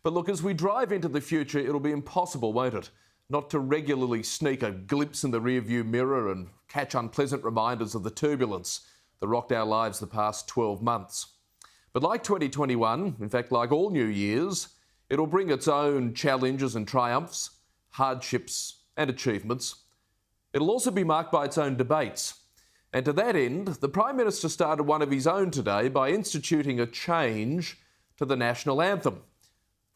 But look, as we drive into the future, it'll be impossible, won't it, not to regularly sneak a glimpse in the rearview mirror and catch unpleasant reminders of the turbulence that rocked our lives the past 12 months. But like 2021, in fact, like all New Years, it'll bring its own challenges and triumphs, hardships and achievements. It'll also be marked by its own debates. And to that end, the Prime Minister started one of his own today by instituting a change to the national anthem.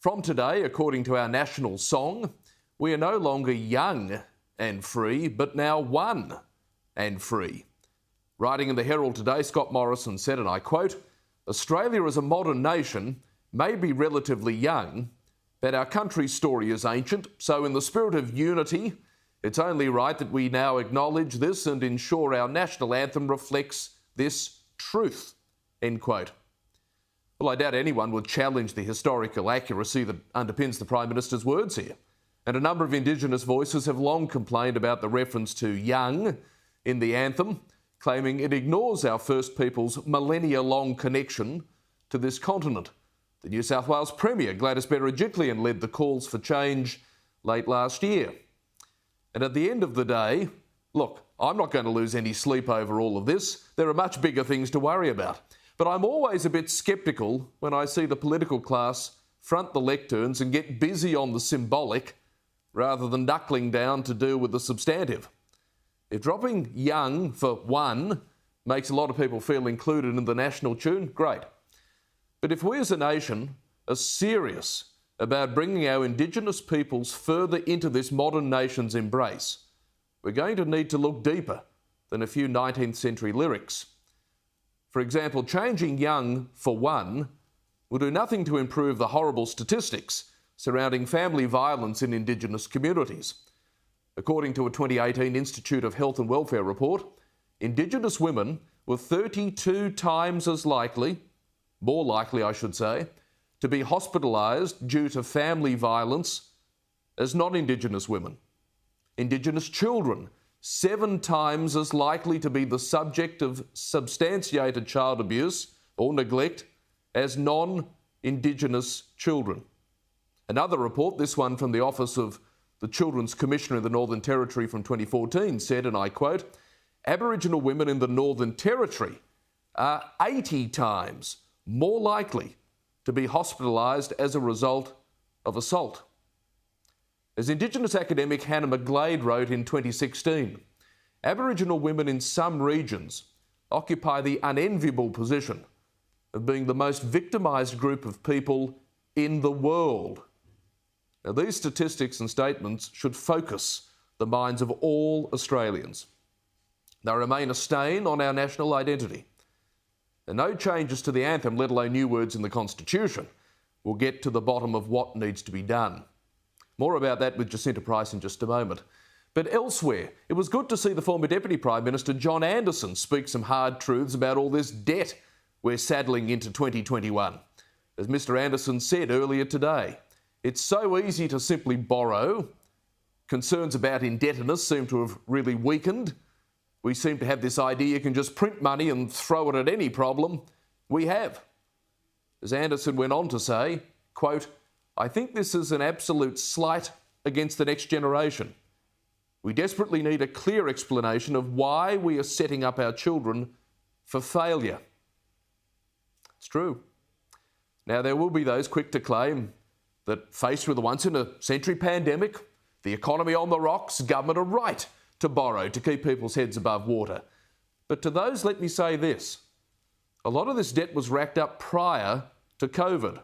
From today, according to our national song, we are no longer young and free, but now one and free. Writing in the Herald today, Scott Morrison said, and I quote, "Australia as a modern nation may be relatively young, but our country's story is ancient, so in the spirit of unity, it's only right that we now acknowledge this and ensure our national anthem reflects this truth," end quote. Well, I doubt anyone would challenge the historical accuracy that underpins the Prime Minister's words here. And a number of Indigenous voices have long complained about the reference to young in the anthem, claiming it ignores our First Peoples' millennia-long connection to this continent. The New South Wales Premier, Gladys Berejiklian, led the calls for change late last year. And at the end of the day, look, I'm not going to lose any sleep over all of this. There are much bigger things to worry about. But I'm always a bit sceptical when I see the political class front the lecterns and get busy on the symbolic rather than knuckling down to deal with the substantive. If dropping young for one makes a lot of people feel included in the national tune, great. But if we as a nation are serious about bringing our Indigenous peoples further into this modern nation's embrace, we're going to need to look deeper than a few 19th century lyrics. For example, changing young for one will do nothing to improve the horrible statistics surrounding family violence in Indigenous communities. According to a 2018 Institute of Health and Welfare report, Indigenous women were 32 times as likely, more likely I should say, to be hospitalised due to family violence as non-Indigenous women. Indigenous children 7 times as likely to be the subject of substantiated child abuse or neglect as non-Indigenous children. Another report, this one from the Office of the Children's Commissioner in the Northern Territory from 2014, said, and I quote, "Aboriginal women in the Northern Territory are 80 times more likely to be hospitalised as a result of assault." As Indigenous academic Hannah McGlade wrote in 2016, Aboriginal women in some regions occupy the unenviable position of being the most victimised group of people in the world. Now, these statistics and statements should focus the minds of all Australians. They remain a stain on our national identity. And no changes to the anthem, let alone new words in the Constitution, will get to the bottom of what needs to be done. More about that with Jacinta Price in just a moment. But elsewhere, it was good to see the former Deputy Prime Minister John Anderson speak some hard truths about all this debt we're saddling into 2021. As Mr Anderson said earlier today, it's so easy to simply borrow. Concerns about indebtedness seem to have really weakened. We seem to have this idea you can just print money and throw it at any problem. We have. As Anderson went on to say, quote, "I think this is an absolute slight against the next generation. We desperately need a clear explanation of why we are setting up our children for failure." It's true. Now, there will be those quick to claim that faced with a once-in-a-century pandemic, the economy on the rocks, government are right to borrow to keep people's heads above water. But to those, let me say this. A lot of this debt was racked up prior to COVID.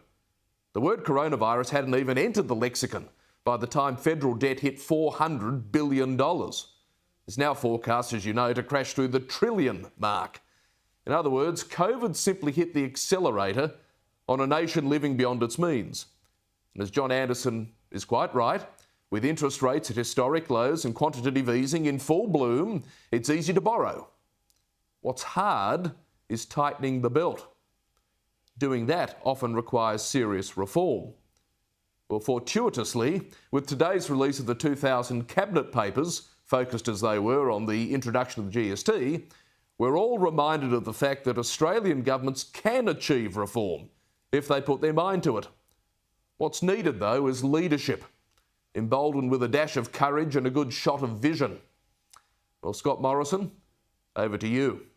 The word coronavirus hadn't even entered the lexicon by the time federal debt hit $400 billion. It's now forecast, as you know, to crash through the trillion mark. In other words, COVID simply hit the accelerator on a nation living beyond its means. And as John Anderson is quite right, with interest rates at historic lows and quantitative easing in full bloom, it's easy to borrow. What's hard is tightening the belt. Doing that often requires serious reform. Well, fortuitously, with today's release of the 2000 Cabinet Papers, focused as they were on the introduction of the GST, we're all reminded of the fact that Australian governments can achieve reform if they put their mind to it. What's needed, though, is leadership, emboldened with a dash of courage and a good shot of vision. Well, Scott Morrison, over to you.